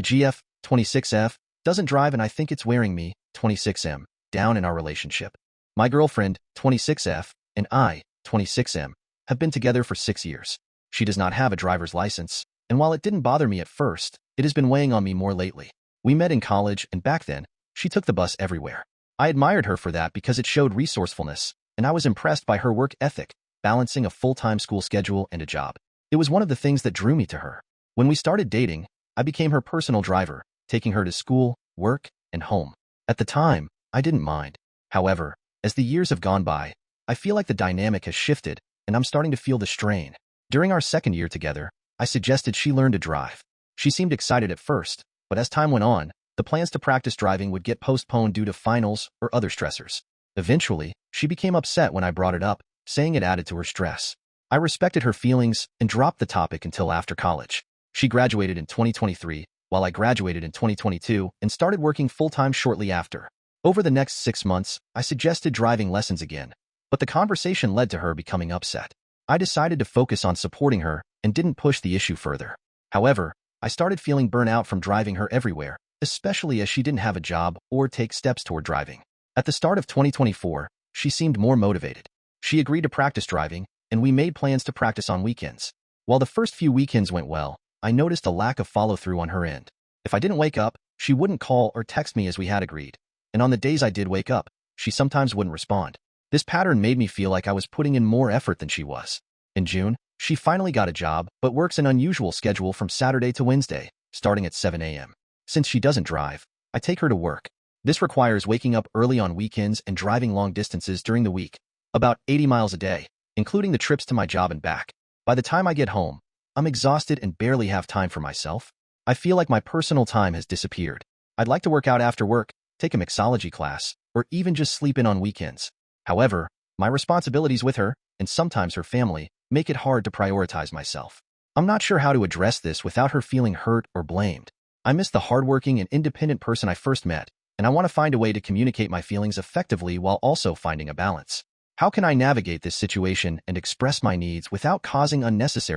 GF, 26F, doesn't drive and I think it's wearing me, 26M, down in our relationship. My girlfriend, 26F, and I, 26M, have been together for 6 years. She does not have a driver's license, and while it didn't bother me at first, it has been weighing on me more lately. We met in college, and back then, she took the bus everywhere. I admired her for that because it showed resourcefulness, and I was impressed by her work ethic, balancing a full-time school schedule and a job. It was one of the things that drew me to her. When we started dating, I became her personal driver, taking her to school, work, and home. At the time, I didn't mind. However, as the years have gone by, I feel like the dynamic has shifted, and I'm starting to feel the strain. During our second year together, I suggested she learn to drive. She seemed excited at first, but as time went on, the plans to practice driving would get postponed due to finals or other stressors. Eventually, she became upset when I brought it up, saying it added to her stress. I respected her feelings and dropped the topic until after college. She graduated in 2023, while I graduated in 2022 and started working full-time shortly after. Over the next 6 months, I suggested driving lessons again, but the conversation led to her becoming upset. I decided to focus on supporting her and didn't push the issue further. However, I started feeling burnout from driving her everywhere, especially as she didn't have a job or take steps toward driving. At the start of 2024, she seemed more motivated. She agreed to practice driving, and we made plans to practice on weekends. While the first few weekends went well, I noticed a lack of follow-through on her end. If I didn't wake up, she wouldn't call or text me as we had agreed. And on the days I did wake up, she sometimes wouldn't respond. This pattern made me feel like I was putting in more effort than she was. In June, she finally got a job, but works an unusual schedule from Saturday to Wednesday, starting at 7 a.m. Since she doesn't drive, I take her to work. This requires waking up early on weekends and driving long distances during the week, about 80 miles a day, including the trips to my job and back. By the time I get home, I'm exhausted and barely have time for myself. I feel like my personal time has disappeared. I'd like to work out after work, take a mixology class, or even just sleep in on weekends. However, my responsibilities with her, and sometimes her family, make it hard to prioritize myself. I'm not sure how to address this without her feeling hurt or blamed. I miss the hardworking and independent person I first met, and I want to find a way to communicate my feelings effectively while also finding a balance. How can I navigate this situation and express my needs without causing unnecessary